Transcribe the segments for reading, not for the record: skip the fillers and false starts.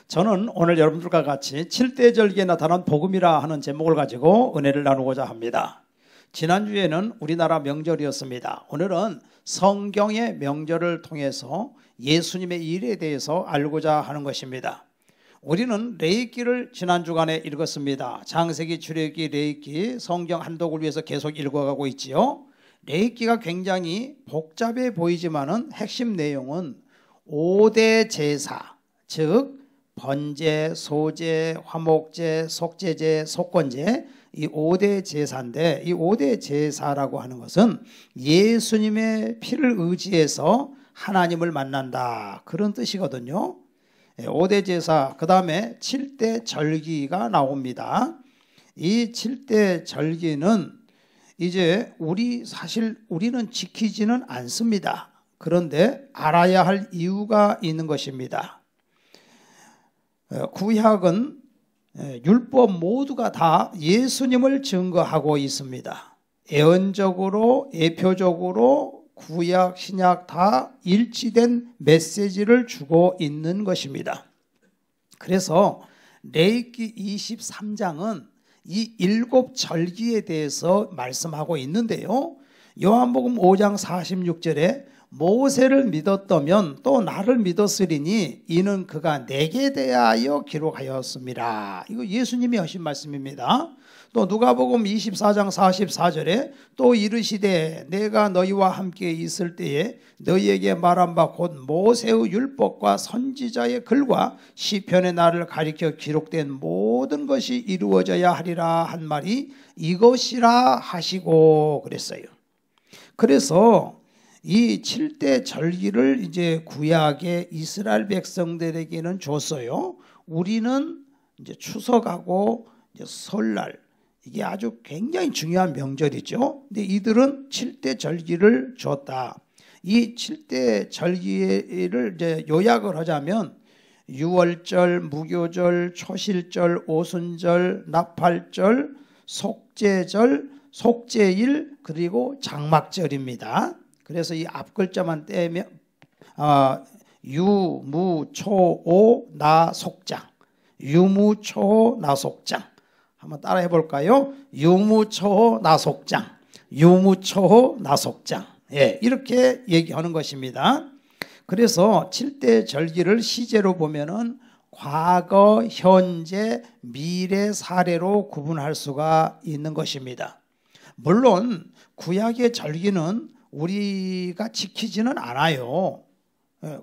저는 오늘 여러분들과 같이 7대 절기에 나타난 복음이라 하는 제목을 가지고 은혜를 나누고자 합니다. 지난주에는 우리나라 명절이었습니다. 오늘은 성경의 명절을 통해서 예수님의 일에 대해서 알고자 하는 것입니다. 우리는 레위기를 지난 주간에 읽었습니다. 창세기, 출애굽기, 레위기, 성경 한독을 위해서 계속 읽어가고 있지요. 레위기가 굉장히 복잡해 보이지만은 핵심 내용은 5대 제사, 즉 번제, 소제, 화목제, 속제제, 속건제, 이 5대 제사인데, 이 5대 제사라고 하는 것은 예수님의 피를 의지해서 하나님을 만난다, 그런 뜻이거든요. 5대 제사, 그 다음에 7대 절기가 나옵니다. 이 7대 절기는 이제 우리는 지키지는 않습니다. 그런데 알아야 할 이유가 있는 것입니다. 구약은 율법 모두가 다 예수님을 증거하고 있습니다. 예언적으로, 예표적으로 구약, 신약 다 일치된 메시지를 주고 있는 것입니다. 그래서 레위기 23장은 이 7절기에 대해서 말씀하고 있는데요. 요한복음 5장 46절에 모세를 믿었다면 또 나를 믿었으리니 이는 그가 내게 대하여 기록하였습니다. 이거 예수님이 하신 말씀입니다. 또 누가복음 24장 44절에 또 이르시되 내가 너희와 함께 있을 때에 너희에게 말한 바 곧 모세의 율법과 선지자의 글과 시편의 나를 가리켜 기록된 모든 것이 이루어져야 하리라 한 말이 이것이라 하시고 그랬어요. 그래서 이 7대 절기를 이제 구약의 이스라엘 백성들에게는 줬어요. 우리는 이제 추석하고 이제 설날, 이게 아주 굉장히 중요한 명절이죠. 근데 이들은 7대 절기를 줬다. 이 7대 절기를 이제 요약을 하자면 유월절, 무교절, 초실절, 오순절, 나팔절, 속죄절, 속죄일, 그리고 장막절입니다. 그래서 이 앞글자만 떼면 유무초오 나속장, 유무초오 나속장 한번 따라 해볼까요? 유무초오 나속장, 유무초오 나속장. 예, 이렇게 얘기하는 것입니다. 그래서 7대 절기를 시제로 보면은 과거, 현재, 미래 사례로 구분할 수가 있는 것입니다. 물론 구약의 절기는 우리가 지키지는 않아요.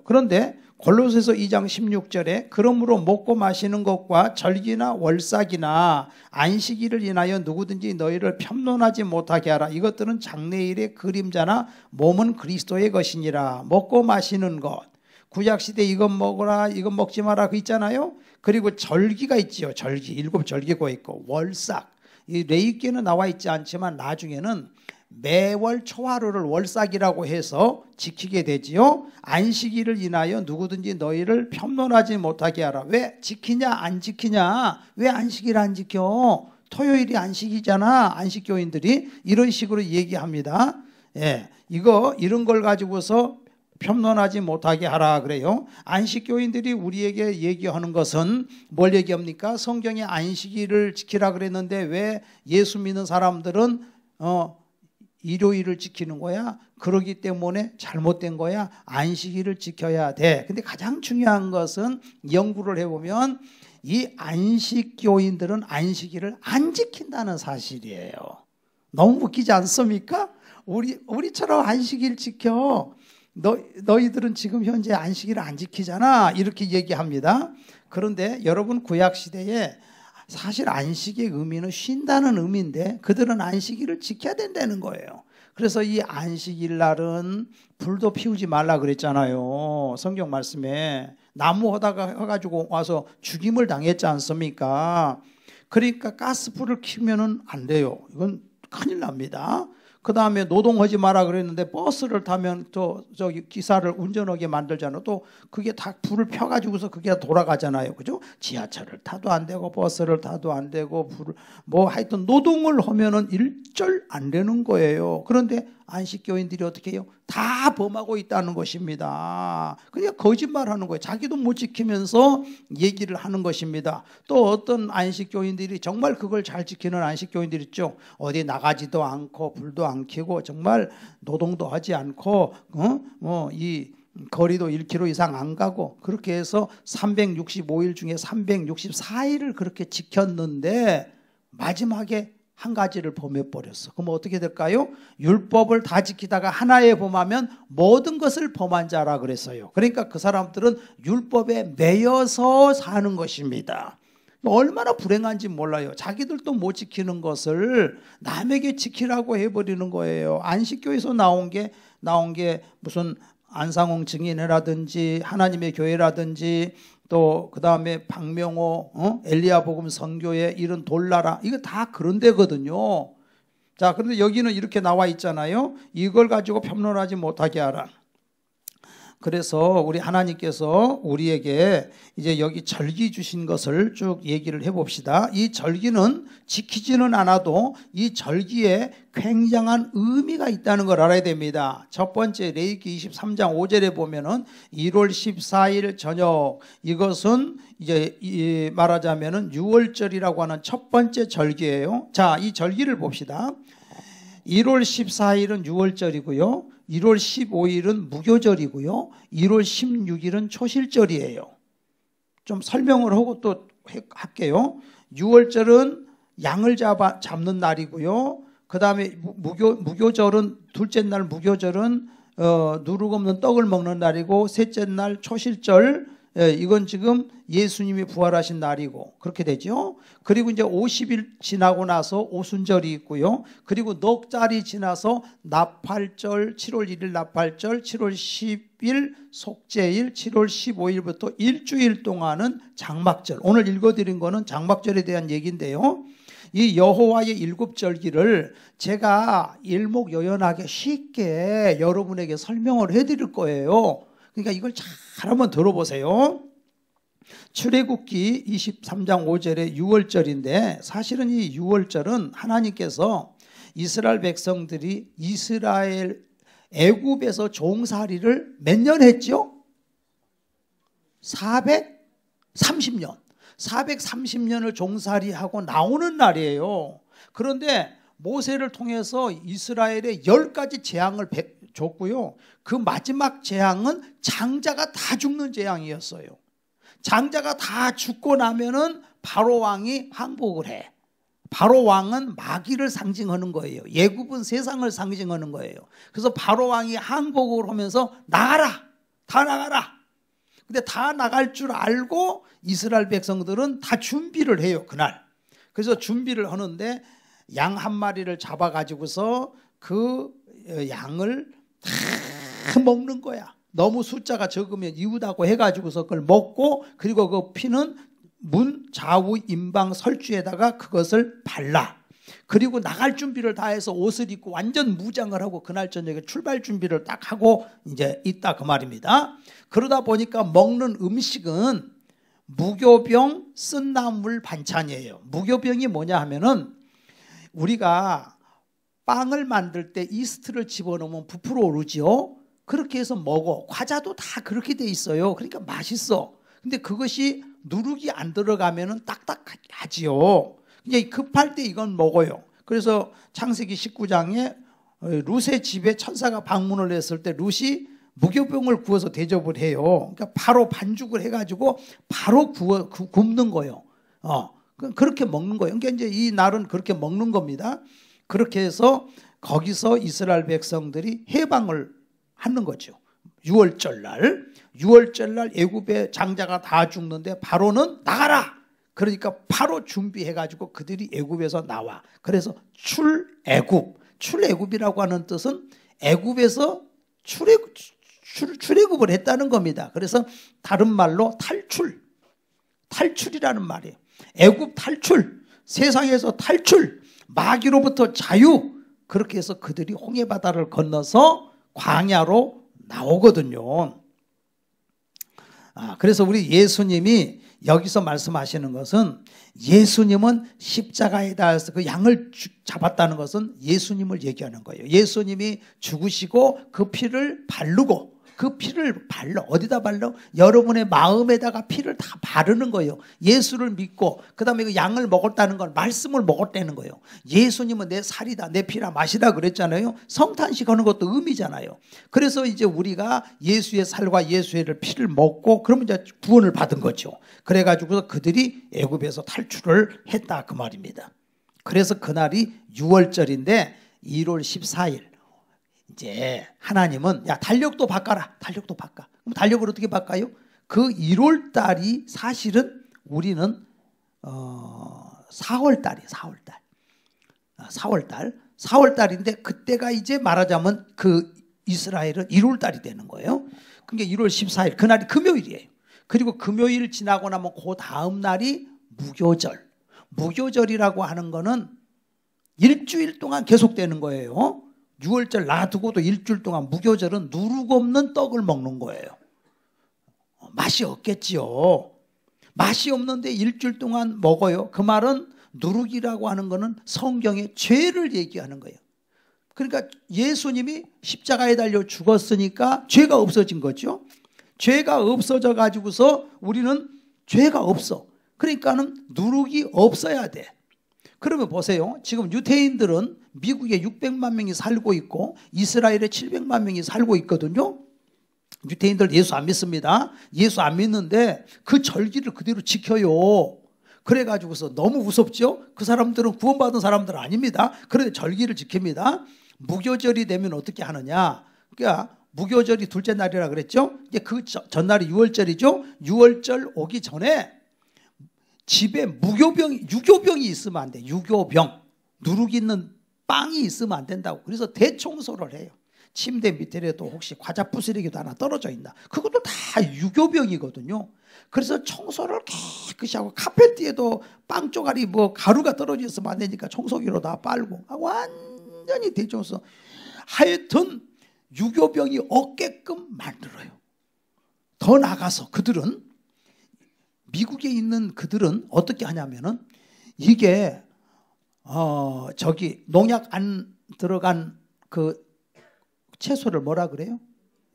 그런데 골로새서 2장 16절에 그러므로 먹고 마시는 것과 절기나 월삭이나 안식일을 인하여 누구든지 너희를 편론하지 못하게 하라. 이것들은 장래일의 그림자나 몸은 그리스도의 것이니라. 먹고 마시는 것, 구약시대 이것 먹어라, 이것 먹지 마라, 그 있잖아요. 그리고 절기가 있지요. 절기, 7절기가 있고 월삭, 이 레위기에는 나와 있지 않지만 나중에는 매월 초하루를 월삭이라고 해서 지키게 되지요. 안식일을 인하여 누구든지 너희를 편론하지 못하게 하라. 왜 지키냐 안 지키냐, 왜 안식일 안 지켜, 토요일이 안식이잖아. 안식교인들이 이런 식으로 얘기합니다. 예, 이런 걸 가지고서 편론하지 못하게 하라 그래요. 안식교인들이 우리에게 얘기하는 것은 뭘 얘기합니까? 성경에 안식일을 지키라 그랬는데 왜 예수 믿는 사람들은 일요일을 지키는 거야? 그러기 때문에 잘못된 거야? 안식일을 지켜야 돼. 근데 가장 중요한 것은 연구를 해보면 이 안식교인들은 안식일을 안 지킨다는 사실이에요. 너무 웃기지 않습니까? 우리처럼 안식일 지켜. 너희들은 지금 현재 안식일을 안 지키잖아. 이렇게 얘기합니다. 그런데 여러분, 구약시대에 사실 안식의 의미는 쉰다는 의미인데 그들은 안식일을 지켜야 된다는 거예요. 그래서 이 안식일 날은 불도 피우지 말라 그랬잖아요. 성경 말씀에 나무 하다가 해가지고 와서 죽임을 당했지 않습니까? 그러니까 가스불을 켜면은 안 돼요. 이건 큰일 납니다. 그 다음에 노동하지 마라 그랬는데 버스를 타면 저기 기사를 운전하게 만들잖아요. 또 그게 다 불을 펴가지고서 그게 돌아가잖아요. 그죠? 지하철을 타도 안 되고 버스를 타도 안 되고 하여튼 노동을 하면은 일절 안 되는 거예요. 그런데 안식교인들이 어떻게 해요? 다 범하고 있다는 것입니다. 그러니까 거짓말하는 거예요. 자기도 못 지키면서 얘기를 하는 것입니다. 또 어떤 안식교인들이 정말 그걸 잘 지키는 안식교인들 있죠. 어디 나가지도 않고 불도 안 켜고 정말 노동도 하지 않고 이 거리도 1km 이상 안 가고 그렇게 해서 365일 중에 364일을 그렇게 지켰는데 마지막에 한 가지를 범해버렸어. 그럼 어떻게 될까요? 율법을 다 지키다가 하나에 범하면 모든 것을 범한 자라 그랬어요. 그러니까 그 사람들은 율법에 매여서 사는 것입니다. 얼마나 불행한지 몰라요. 자기들도 못 지키는 것을 남에게 지키라고 해버리는 거예요. 안식교에서 나온 게 무슨 안상홍 증인회라든지 하나님의 교회라든지 또 그 다음에 박명호 엘리야 복음 선교회 이런 돌나라 이거 다 그런 데거든요. 자, 그런데 여기는 이렇게 나와 있잖아요. 이걸 가지고 변론하지 못하게 하라. 그래서 우리 하나님께서 우리에게 이제 여기 절기 주신 것을 쭉 얘기를 해봅시다. 이 절기는 지키지는 않아도 이 절기에 굉장한 의미가 있다는 걸 알아야 됩니다. 첫 번째 레위기 23장 5절에 보면은 1월 14일 저녁, 이것은 이제 말하자면은 6월절이라고 하는 첫 번째 절기예요. 자, 이 절기를 봅시다. 1월 14일은 6월절이고요. 1월 15일은 무교절이고요. 1월 16일은 초실절이에요. 좀 설명을 하고 또 할게요. 6월절은 양을 잡는 날이고요. 그 다음에 무교절은 둘째 날 무교절은 누룩 없는 떡을 먹는 날이고, 셋째 날 초실절, 이건 지금 예수님이 부활하신 날이고 그렇게 되죠. 그리고 이제 50일 지나고 나서 오순절이 있고요. 그리고 넉 달이 지나서 나팔절, 7월 1일 나팔절, 7월 10일 속죄일, 7월 15일부터 일주일 동안은 장막절. 오늘 읽어드린 거는 장막절에 대한 얘기인데요. 이 여호와의 일곱 절기를 제가 일목요연하게 쉽게 여러분에게 설명을 해드릴 거예요. 그러니까 이걸 잘 한번 들어보세요. 출애굽기 23장 5절에 6월절인데 사실은 이 6월절은 하나님께서 이스라엘 백성들이 애굽에서 종살이를 몇 년 했죠? 430년. 430년을 종살이하고 나오는 날이에요. 그런데 모세를 통해서 이스라엘에 10가지 재앙을 줬고요. 그 마지막 재앙은 장자가 다 죽는 재앙이었어요. 장자가 다 죽고 나면은 바로 왕이 항복을 해. 바로 왕은 마귀를 상징하는 거예요. 예굽은 세상을 상징하는 거예요. 그래서 바로 왕이 항복을 하면서 나가라, 다 나가라. 근데 다 나갈 줄 알고 이스라엘 백성들은 다 준비를 해요, 그날. 그래서 준비를 하는데 양 한 마리를 잡아가지고서 그 양을 다 먹는 거야. 너무 숫자가 적으면 이웃하고 해가지고서 그걸 먹고, 그리고 그 피는 문 좌우 임방 설주에다가 그것을 발라. 그리고 나갈 준비를 다 해서 옷을 입고 완전 무장을 하고 그날 저녁에 출발 준비를 딱 하고 이제 있다 그 말입니다. 그러다 보니까 먹는 음식은 무교병 쓴나물 반찬이에요. 무교병이 뭐냐 하면은 우리가 빵을 만들 때 이스트를 집어넣으면 부풀어 오르지요. 그렇게 해서 먹어. 과자도 다 그렇게 돼 있어요. 그러니까 맛있어. 근데 그것이 누룩이 안 들어가면은 딱딱하지요. 이제 급할 때 이건 먹어요. 그래서 창세기 19장에 룻의 집에 천사가 방문을 했을 때 룻이 무교병을 구워서 대접을 해요. 그러니까 바로 반죽을 해가지고 바로 굽는 거예요. 그렇게 먹는 거예요. 그러니까 이제 이 날은 그렇게 먹는 겁니다. 그렇게 해서 거기서 이스라엘 백성들이 해방을 하는 거죠. 6월절 날 애굽의 장자가 다 죽는데 바로는 나가라. 그러니까 바로 준비해가지고 그들이 애굽에서 나와. 그래서 출애굽이라고 하는 뜻은 애굽에서 출애굽을 했다는 겁니다. 그래서 다른 말로 탈출이라는 말이에요. 애굽 탈출, 세상에서 탈출, 마귀로부터 자유. 그렇게 해서 그들이 홍해바다를 건너서 광야로 나오거든요. 그래서 우리 예수님이 여기서 말씀하시는 것은 예수님은 십자가에 달려서 그 양을 잡았다는 것은 예수님을 얘기하는 거예요. 예수님이 죽으시고 그 피를 바르고, 그 피를 어디다 발라? 여러분의 마음에다가 피를 다 바르는 거예요. 예수를 믿고 그 다음에 그 양을 먹었다는 건 말씀을 먹었다는 거예요. 예수님은 내 살이다, 내 피라 마시다 그랬잖아요. 성탄식 하는 것도 의미잖아요. 그래서 이제 우리가 예수의 살과 예수의 피를 먹고 그러면 이제 구원을 받은 거죠. 그래가지고 그들이 애굽에서 탈출을 했다 그 말입니다. 그래서 그날이 6월절인데 1월 14일 이제 하나님은 야 달력도 바꿔라. 달력도 바꿔. 그럼 달력을 어떻게 바꿔요? 그 1월 달이 사실은 우리는 4월 달이에요. 4월 달. 4월 달인데 그때가 이제 말하자면 그 이스라엘은 1월 달이 되는 거예요. 그게 1월 14일 그날이 금요일이에요. 그리고 금요일 지나고 나면 그 다음 날이 무교절. 무교절이라고 하는 거는 일주일 동안 계속되는 거예요. 6월절 놔두고도 일주일 동안 무교절은 누룩 없는 떡을 먹는 거예요. 맛이 없겠지요. 맛이 없는데 일주일 동안 먹어요. 그 말은 누룩이라고 하는 거는 성경의 죄를 얘기하는 거예요. 그러니까 예수님이 십자가에 달려 죽었으니까 죄가 없어진 거죠. 죄가 없어져 가지고서 우리는 죄가 없어. 그러니까는 누룩이 없어야 돼. 그러면 보세요. 지금 유대인들은 미국에 600만 명이 살고 있고 이스라엘에 700만 명이 살고 있거든요. 유대인들 예수 안 믿습니다. 예수 안 믿는데 그 절기를 그대로 지켜요. 그래가지고서 너무 무섭죠. 그 사람들은 구원받은 사람들 아닙니다. 그런데 절기를 지킵니다. 무교절이 되면 어떻게 하느냐. 그러니까 무교절이 둘째 날이라 그랬죠. 이제 그 전날이 6월절이죠. 6월절 오기 전에 집에 유교병이 있으면 안 돼. 유교병. 누룩 있는 빵이 있으면 안 된다고. 그래서 대청소를 해요. 침대 밑에라도 혹시 과자 부스러기도 하나 떨어져 있나. 그것도 다 유교병이거든요. 그래서 청소를 깨끗이 하고 카페 뒤에도 빵 쪼가리 뭐 가루가 떨어져 있으면 안 되니까 청소기로 다 빨고 완전히 대청소. 하여튼 유교병이 없게끔 만들어요. 더 나가서 그들은 미국에 있는 그들은 어떻게 하냐면은 이게 농약 안 들어간 그 채소를 뭐라 그래요?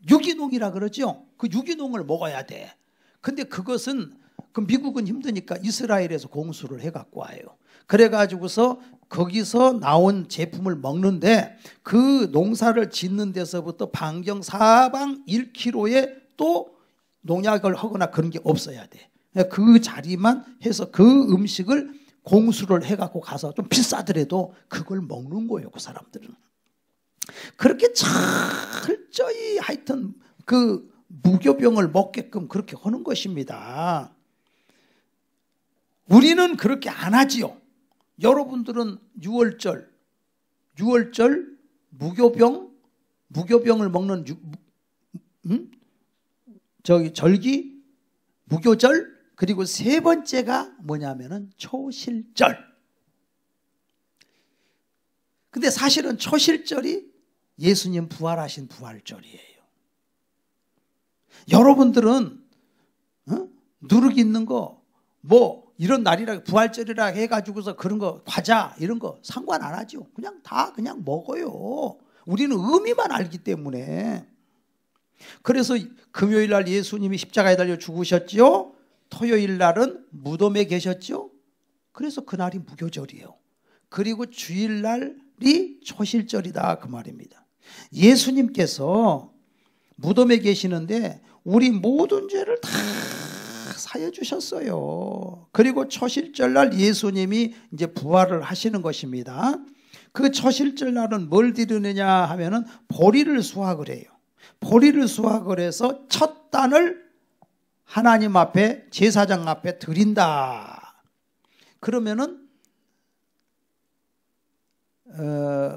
유기농이라 그러죠. 그 유기농을 먹어야 돼. 근데 그것은 그 미국은 힘드니까 이스라엘에서 공수를 해갖고 와요. 그래가지고서 거기서 나온 제품을 먹는데 그 농사를 짓는 데서부터 반경 사방 1km에 또 농약을 하거나 그런 게 없어야 돼. 그 자리만 해서 그 음식을 공수를 해갖고 가서 좀 비싸더라도 그걸 먹는 거예요. 그 사람들은. 그렇게 철저히 하여튼 그 무교병을 먹게끔 그렇게 하는 것입니다. 우리는 그렇게 안 하지요. 여러분들은 6월절 무교병을 먹는 절기, 무교절, 그리고 세 번째가 뭐냐면은 초실절. 근데 사실은 초실절이 예수님 부활하신 부활절이에요. 여러분들은 누룩 있는 거 뭐 이런 날이라 부활절이라 해가지고서 그런 거 과자 이런 거 상관 안 하죠. 그냥 다 그냥 먹어요. 우리는 의미만 알기 때문에. 그래서 금요일 날 예수님이 십자가에 달려 죽으셨죠. 토요일 날은 무덤에 계셨죠. 그래서 그날이 무교절이에요. 그리고 주일날이 초실절이다 그 말입니다. 예수님께서 무덤에 계시는데 우리 모든 죄를 다 사해 주셨어요. 그리고 초실절날 예수님이 이제 부활을 하시는 것입니다. 그 초실절날은 뭘 드리느냐 하면은 보리를 수확을 해요. 보리를 수확을 해서 첫 단을 하나님 앞에 제사장 앞에 드린다. 그러면은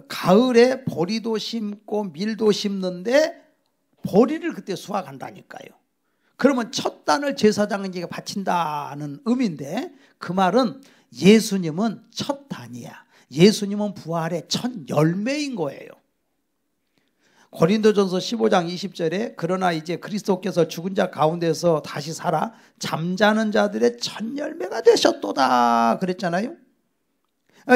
가을에 보리도 심고 밀도 심는데 보리를 그때 수확한다니까요. 그러면 첫 단을 제사장에게 바친다는 의미인데 그 말은 예수님은 첫 단이야. 예수님은 부활의 첫 열매인 거예요. 고린도전서 15장 20절에 그러나 이제 그리스도께서 죽은 자 가운데서 다시 살아 잠자는 자들의 첫 열매가 되셨도다 그랬잖아요.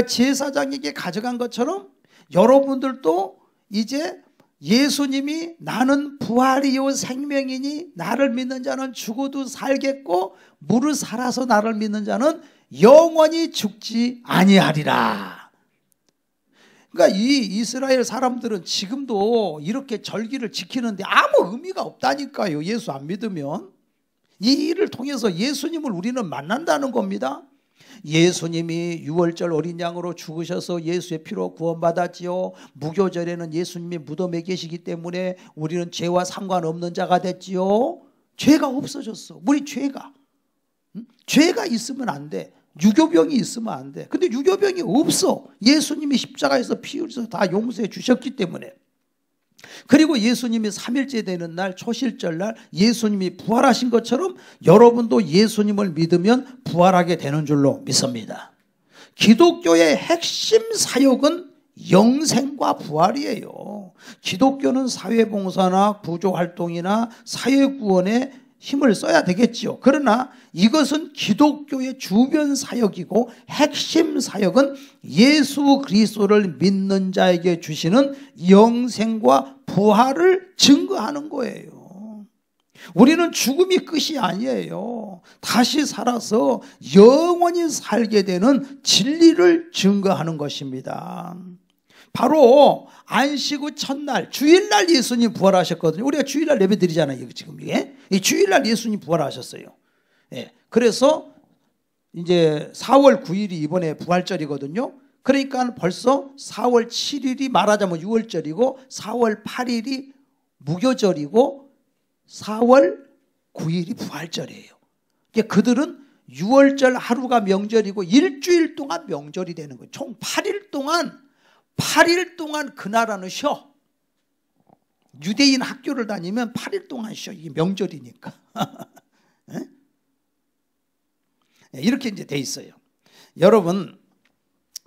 제사장에게 가져간 것처럼 여러분들도 이제 예수님이 나는 부활이요 생명이니 나를 믿는 자는 죽어도 살겠고 무릇 살아서 나를 믿는 자는 영원히 죽지 아니하리라. 그러니까 이 이스라엘 사람들은 지금도 이렇게 절기를 지키는데 아무 의미가 없다니까요. 예수 안 믿으면. 이 일을 통해서 예수님을 우리는 만난다는 겁니다. 예수님이 유월절 어린 양으로 죽으셔서 예수의 피로 구원받았지요. 무교절에는 예수님이 무덤에 계시기 때문에 우리는 죄와 상관없는 자가 됐지요. 죄가 없어졌어. 우리 죄가 있으면 안 돼. 유교병이 있으면 안 돼. 근데 유교병이 없어. 예수님이 십자가에서 피 흘려서 다 용서해 주셨기 때문에. 그리고 예수님이 3일째 되는 날 초실절 날 예수님이 부활하신 것처럼 여러분도 예수님을 믿으면 부활하게 되는 줄로 믿습니다. 기독교의 핵심 사역은 영생과 부활이에요. 기독교는 사회봉사나 구조활동이나 사회구원에 힘을 써야 되겠지요. 그러나 이것은 기독교의 주변 사역이고 핵심 사역은 예수 그리스도를 믿는 자에게 주시는 영생과 부활을 증거하는 거예요. 우리는 죽음이 끝이 아니에요. 다시 살아서 영원히 살게 되는 진리를 증거하는 것입니다. 바로 안식 후 첫날 주일날 예수님 부활하셨거든요. 우리가 주일날 예배 드리잖아요. 지금 이게 이 주일날 예수님 부활하셨어요. 예. 그래서 이제 4월 9일이 이번에 부활절이거든요. 그러니까 벌써 4월 7일이 말하자면 6월절이고 4월 8일이 무교절이고 4월 9일이 부활절이에요. 그러니까 그들은 6월절 하루가 명절이고 일주일 동안 명절이 되는 거예요. 총 8일 동안 그 나라는 쉬어. 유대인 학교를 다니면 8일 동안 쉬어. 이게 명절이니까. 이렇게 이제 돼 있어요. 여러분,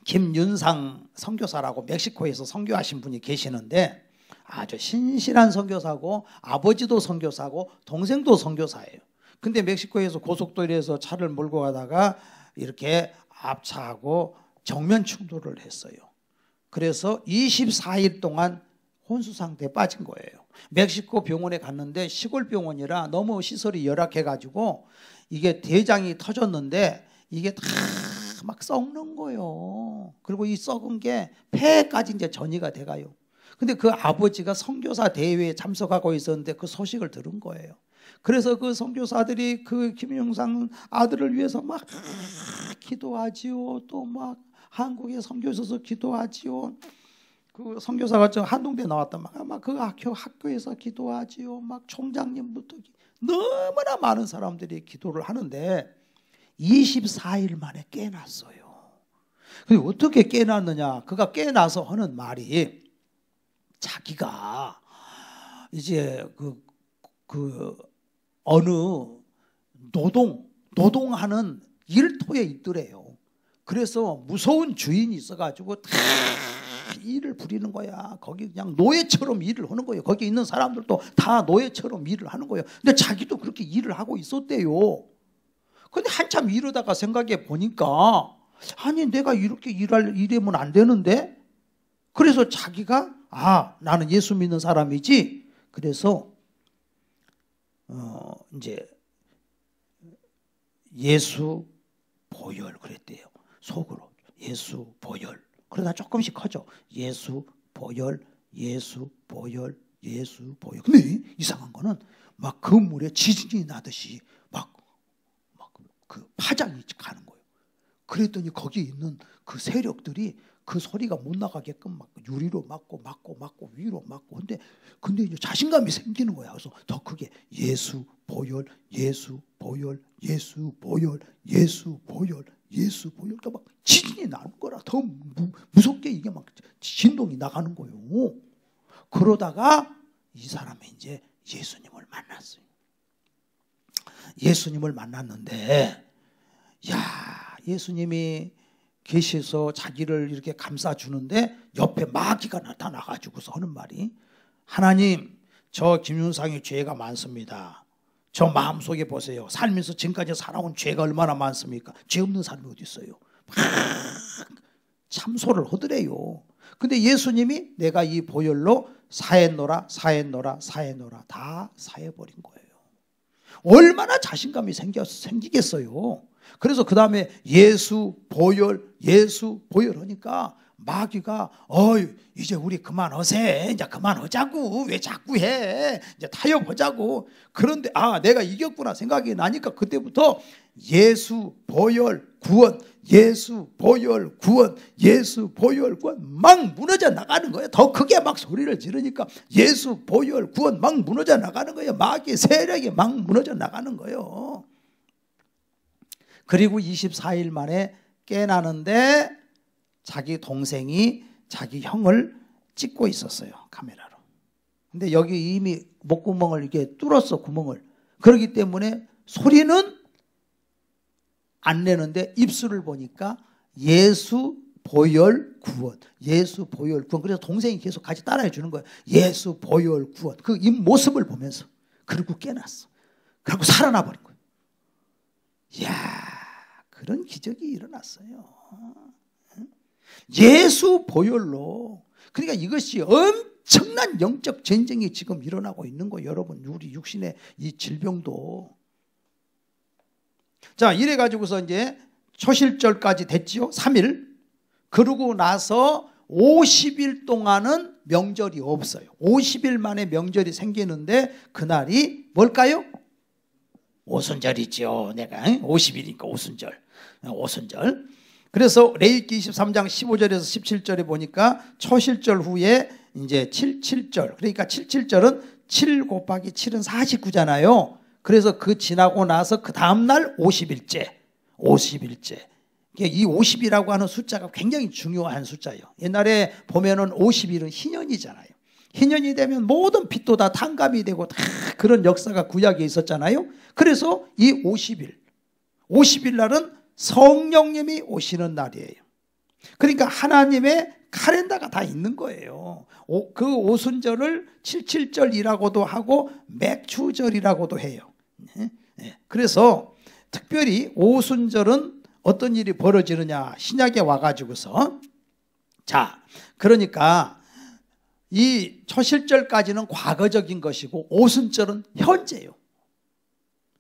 김윤상 선교사라고 멕시코에서 선교하신 분이 계시는데 아주 신실한 선교사고 아버지도 선교사고 동생도 선교사예요. 근데 멕시코에서 고속도로에서 차를 몰고 가다가 이렇게 앞차하고 정면 충돌을 했어요. 그래서 24일 동안 혼수 상태에 빠진 거예요. 멕시코 병원에 갔는데 시골 병원이라 너무 시설이 열악해가지고 이게 대장이 터졌는데 이게 다 막 썩는 거예요. 그리고 이 썩은 게 폐까지 이제 전이가 돼가요. 근데 그 아버지가 선교사 대회에 참석하고 있었는데 그 소식을 들은 거예요. 그래서 그 선교사들이 그 김영상 아들을 위해서 막 기도하지요. 또 막 한국에 선교 있어서 기도하지요. 그 선교사가 저 한동대 나왔다 막 그 학교에서 기도하지요. 막 총장님부터 너무나 많은 사람들이 기도를 하는데 24일 만에 깨났어요. 근데 어떻게 깨났느냐? 그가 깨나서 하는 말이 자기가 이제 그 어느 노동하는 일터에 있더래요. 그래서 무서운 주인이 있어가지고 다 일을 부리는 거야. 거기 그냥 노예처럼 일을 하는 거예요. 거기 있는 사람들도 다 노예처럼 일을 하는 거예요. 근데 자기도 그렇게 일을 하고 있었대요. 근데 한참 이러다가 생각해 보니까 아니 내가 이렇게 일하면 안 되는데 그래서 자기가 나는 예수 믿는 사람이지. 그래서 이제 예수 보혈 그랬대요. 속으로 예수 보혈. 그러다 조금씩 커져. 예수 보혈, 예수 보혈, 예수 보혈. 근데 이상한 거는 막 그 물에 지진이 나듯이 막 그 파장이 가는 거예요. 그랬더니 거기 있는 그 세력들이 그 소리가 못 나가게끔 막 유리로 막고 위로 막고 근데 이제 자신감이 생기는 거야. 그래서 더 크게 예수 보혈, 예수 보혈, 예수 보혈, 예수 보혈, 예수 보혈. 그러니까 막 지진이 나는 거라 더 무섭게 이게 막 진동이 나가는 거예요. 그러다가 이 사람이 이제 예수님을 만났어요. 예수님을 만났는데 예수님이 계셔서 자기를 이렇게 감싸주는데 옆에 마귀가 나타나가지고서 하는 말이 하나님, 저 김윤상이 죄가 많습니다. 저 마음속에 보세요. 살면서 지금까지 살아온 죄가 얼마나 많습니까? 죄 없는 사람이 어디 있어요? 막 참소를 하더래요. 근데 예수님이 내가 이 보혈로 사했노라 다 사해버린 거예요. 얼마나 자신감이 생기겠어요. 그래서 그 다음에 예수 보혈 하니까 마귀가 이제 우리 그만하세. 이제 그만하자고. 왜 자꾸 해. 이제 타협하자고. 그런데 내가 이겼구나 생각이 나니까 그때부터 예수 보혈 구원 막 무너져 나가는 거예요. 더 크게 막 소리를 지르니까 예수 보혈 구원 막 무너져 나가는 거예요. 마귀의 세력이 막 무너져 나가는 거예요. 그리고 24일 만에 깨나는데 자기 동생이 자기 형을 찍고 있었어요. 카메라로. 근데 여기 이미 목구멍을 이렇게 뚫었어. 구멍을. 그렇기 때문에 소리는 안 내는데 입술을 보니까 예수 보혈 구원. 그래서 동생이 계속 같이 따라해 주는 거예요. 예수 보혈 구원. 그 입 모습을 보면서. 그리고 깨났어. 그리고 살아나 버린 거예요. 이야, 그런 기적이 일어났어요. 예수 보혈로. 그러니까 이것이 엄청난 영적 전쟁이 지금 일어나고 있는 거예요. 여러분, 우리 육신의 이 질병도. 자, 이래 가지고서 이제 초실절까지 됐지요. 3일. 그러고 나서 50일 동안은 명절이 없어요. 50일 만에 명절이 생기는데 그날이 뭘까요? 오순절이죠. 내가 50일이니까 오순절. 그래서 레위기 23장 15절에서 17절에 보니까 초실절 후에 이제 77절. 그러니까 77절은 7 곱하기 7은 49잖아요. 그래서 그 지나고 나서 그 다음날 50일째. 이 50이라고 하는 숫자가 굉장히 중요한 숫자예요. 옛날에 보면은 50일은 희년이잖아요. 희년이 되면 모든 빚도 다 탕감이 되고 다 그런 역사가 구약에 있었잖아요. 그래서 이 50일 날은 성령님이 오시는 날이에요. 그러니까 하나님의 카렌다가 다 있는 거예요. 그 오순절을 77절이라고도 하고 맥추절이라고도 해요. 그래서 특별히 오순절은 어떤 일이 벌어지느냐, 신약에 와가지고서. 자, 그러니까 이 초실절까지는 과거적인 것이고 오순절은 현재예요.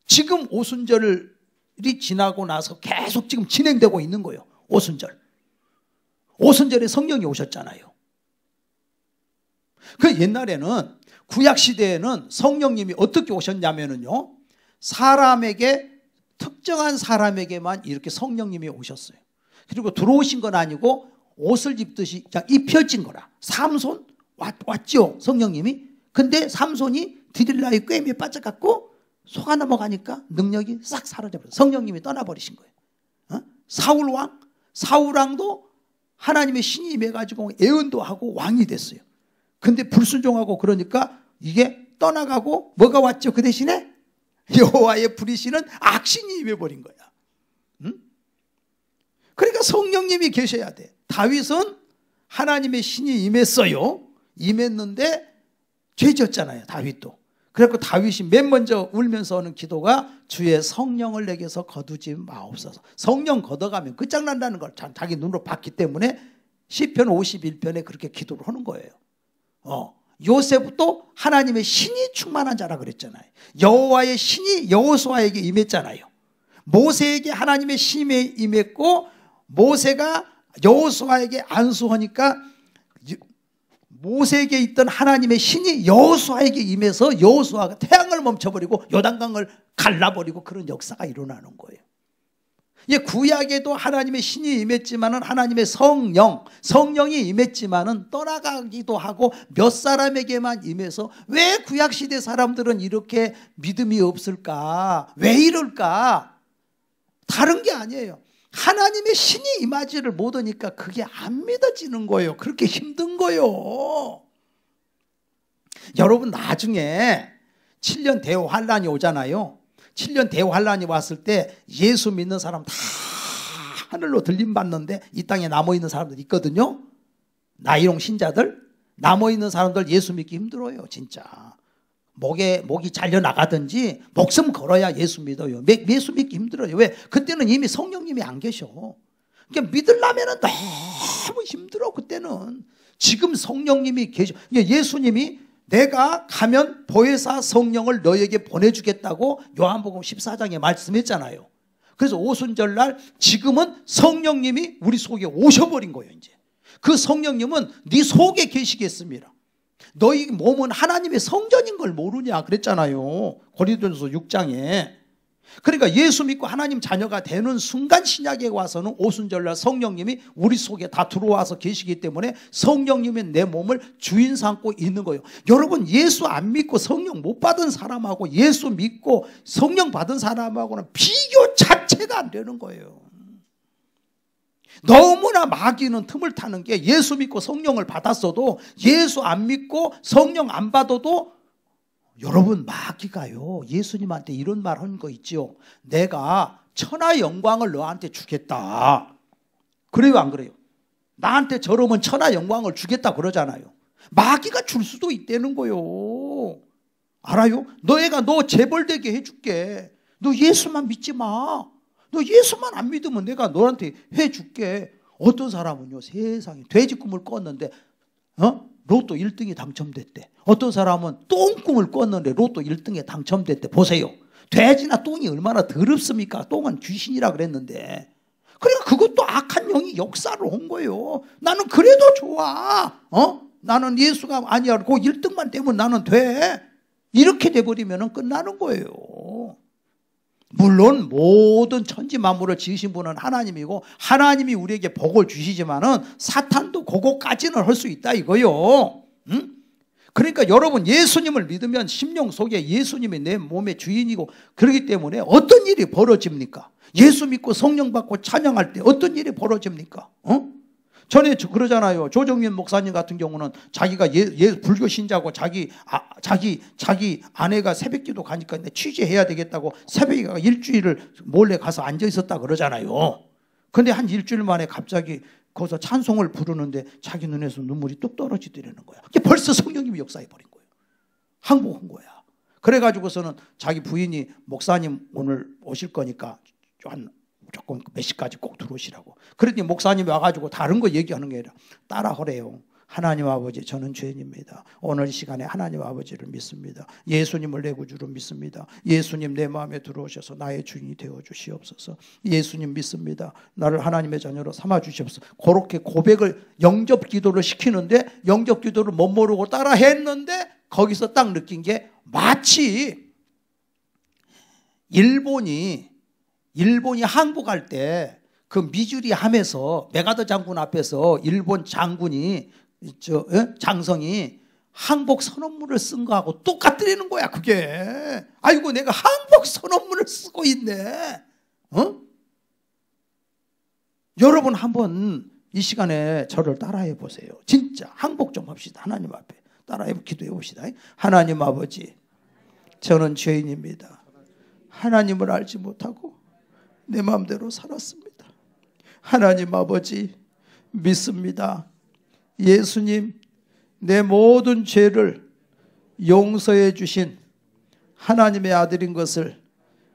지금 오순절이 지나고 나서 계속 지금 진행되고 있는 거예요. 오순절에 성령이 오셨잖아요. 그 옛날에는 구약시대에는 성령님이 어떻게 오셨냐면요, 특정한 사람에게만 이렇게 성령님이 오셨어요. 그리고 들어오신 건 아니고 옷을 입듯이 그냥 입혀진 거라. 삼손 왔죠, 성령님이. 근데 삼손이 디딜라의 꾀임에 빠져갖고 속아 넘어가니까 능력이 싹 사라져버려요. 성령님이 떠나버리신 거예요. 사울왕도 하나님의 신이 임해가지고 예언도 하고 왕이 됐어요. 근데 불순종하고 그러니까 이게 떠나가고 뭐가 왔죠? 그 대신에 여호와의 부리시는 악신이 임해버린 거야. 그러니까 성령님이 계셔야 돼. 다윗은 하나님의 신이 임했어요. 임했는데 죄졌잖아요, 다윗도. 그래서 다윗이 맨 먼저 울면서 하는 기도가 주의 성령을 내게서 거두지 마옵소서. 성령 걷어가면 끝장난다는 걸 자기 눈으로 봤기 때문에 시편 51편에 그렇게 기도를 하는 거예요. 요셉도 하나님의 신이 충만한 자라 그랬잖아요. 여호와의 신이 여호수아에게 임했잖아요. 모세에게 하나님의 신이 임했고 모세가 여호수아에게 안수하니까 모세에게 있던 하나님의 신이 여호수아에게 임해서 여호수아가 태양을 멈춰버리고 요단강을 갈라버리고 그런 역사가 일어나는 거예요. 구약에도 하나님의 신이 임했지만은 하나님의 성령이 임했지만은 떠나가기도 하고 몇 사람에게만 임해서 왜 구약시대 사람들은 이렇게 믿음이 없을까? 왜 이럴까? 다른 게 아니에요. 하나님의 신이 임하지를 못하니까 그게 안 믿어지는 거예요. 그렇게 힘든 거예요. 여러분, 나중에 7년 대환란이 오잖아요. 7년 대환란이 왔을 때 예수 믿는 사람 다 하늘로 들림받는데 이 땅에 남아있는 사람들 있거든요. 나이롱 신자들. 남아있는 사람들 예수 믿기 힘들어요. 진짜 목이 잘려나가든지 목숨 걸어야 예수 믿어요. 예수 믿기 힘들어요. 왜? 그때는 이미 성령님이 안 계셔. 그러니까 믿으려면 너무 힘들어. 그때는. 지금 성령님이 계셔. 예수님이 내가 가면 보혜사 성령을 너에게 보내주겠다고 요한복음 14장에 말씀했잖아요. 그래서 오순절날 지금은 성령님이 우리 속에 오셔버린 거예요. 이제 그 성령님은 네 속에 계시겠습니다. 너희 몸은 하나님의 성전인 걸 모르냐 그랬잖아요. 고린도전서 6장에. 그러니까 예수 믿고 하나님 자녀가 되는 순간 신약에 와서는 오순절날 성령님이 우리 속에 다 들어와서 계시기 때문에 성령님이 내 몸을 주인 삼고 있는 거예요. 여러분, 예수 안 믿고 성령 못 받은 사람하고 예수 믿고 성령 받은 사람하고는 비교 자체가 안 되는 거예요. 너무나 마귀는 틈을 타는 게 예수 믿고 성령을 받았어도 예수 안 믿고 성령 안 받아도 여러분, 마귀가요 예수님한테 이런 말 한 거 있죠. 내가 천하 영광을 너한테 주겠다. 그래요 안 그래요? 나한테 저러면 천하 영광을 주겠다 그러잖아요. 마귀가 줄 수도 있다는 거요. 알아요? 너희가 너 재벌되게 해줄게. 너 예수만 믿지 마. 너 예수만 안 믿으면 내가 너한테 해줄게. 어떤 사람은요 세상에 돼지 꿈을 꿨는데 로또 1등이 당첨됐대. 어떤 사람은 똥꿈을 꿨는데 로또 1등에 당첨됐대. 보세요. 돼지나 똥이 얼마나 더럽습니까? 똥은 귀신이라 그랬는데. 그러니까 그것도 악한 영이 역사를 온 거예요. 나는 그래도 좋아. 나는 예수가 아니야. 그 1등만 되면 나는 돼. 이렇게 돼버리면 끝나는 거예요. 물론 모든 천지 만물을 지으신 분은 하나님이고 하나님이 우리에게 복을 주시지만은 사탄도 그거까지는 할 수 있다 이거요. 응? 그러니까 여러분 예수님을 믿으면 심령 속에 예수님이 내 몸의 주인이고 그렇기 때문에 어떤 일이 벌어집니까? 예수 믿고 성령 받고 찬양할 때 어떤 일이 벌어집니까? 전에 그러잖아요. 조정민 목사님 같은 경우는 자기가 불교 신자고 자기 아내가 새벽기도 가니까 취재해야 되겠다고 새벽에 일주일을 몰래 가서 앉아 있었다 그러잖아요. 근데 한 일주일 만에 갑자기 거기서 찬송을 부르는데 자기 눈에서 눈물이 뚝 떨어지더라는 거야. 벌써 성령님이 역사해버린 거예요. 항복한 거야. 그래가지고서는 자기 부인이 목사님 오늘 오실 거니까 조금 몇 시까지 꼭 들어오시라고. 그랬더니 목사님이 와가지고 다른 거 얘기하는 게 아니라 따라하래요. 하나님 아버지, 저는 죄인입니다. 오늘 이 시간에 하나님 아버지를 믿습니다. 예수님을 내 구주로 믿습니다. 예수님 내 마음에 들어오셔서 나의 주인이 되어 주시옵소서. 예수님 믿습니다. 나를 하나님의 자녀로 삼아 주시옵소서. 그렇게 고백을 영접 기도를 시키는데 영접 기도를 못 모르고 따라 했는데 거기서 딱 느낀 게 마치 일본이 항복할 때 그 미주리 함에서 메가더 장군 앞에서 일본 장군이 장성이 항복 선언문을 쓴 거하고 똑같더라는 거야. 그게 아이고 내가 항복 선언문을 쓰고 있네. 여러분 한번 이 시간에 저를 따라해 보세요. 진짜 항복 좀 합시다. 하나님 앞에 따라해 기도해 봅시다. 하나님 아버지, 저는 죄인입니다. 하나님을 알지 못하고 내 마음대로 살았습니다. 하나님 아버지 믿습니다. 예수님 내 모든 죄를 용서해 주신 하나님의 아들인 것을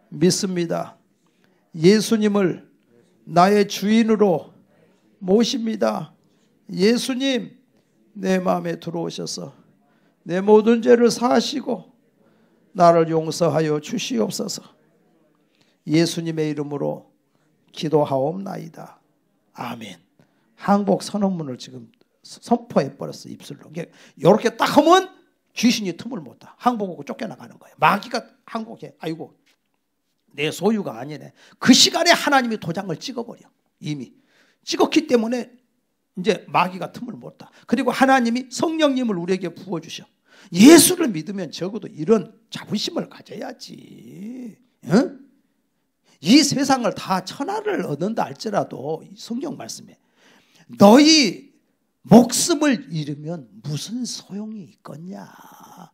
믿습니다. 예수님을 나의 주인으로 모십니다. 예수님 내 마음에 들어오셔서 내 모든 죄를 사하시고 나를 용서하여 주시옵소서. 예수님의 이름으로 기도하옵나이다. 아멘. 항복 선언문을 지금 선포해 버렸어. 입술로. 이렇게 딱 하면 귀신이 틈을 못 타. 항복하고 쫓겨나가는 거예요. 마귀가 항복해. 아이고 내 소유가 아니네. 그 시간에 하나님이 도장을 찍어버려. 이미 찍었기 때문에 이제 마귀가 틈을 못 타. 그리고 하나님이 성령님을 우리에게 부어주셔. 예수를 믿으면 적어도 이런 자부심을 가져야지. 응? 이 세상을 다 천하를 얻는다 할지라도 성경 말씀에 너희 목숨을 잃으면 무슨 소용이 있겠냐.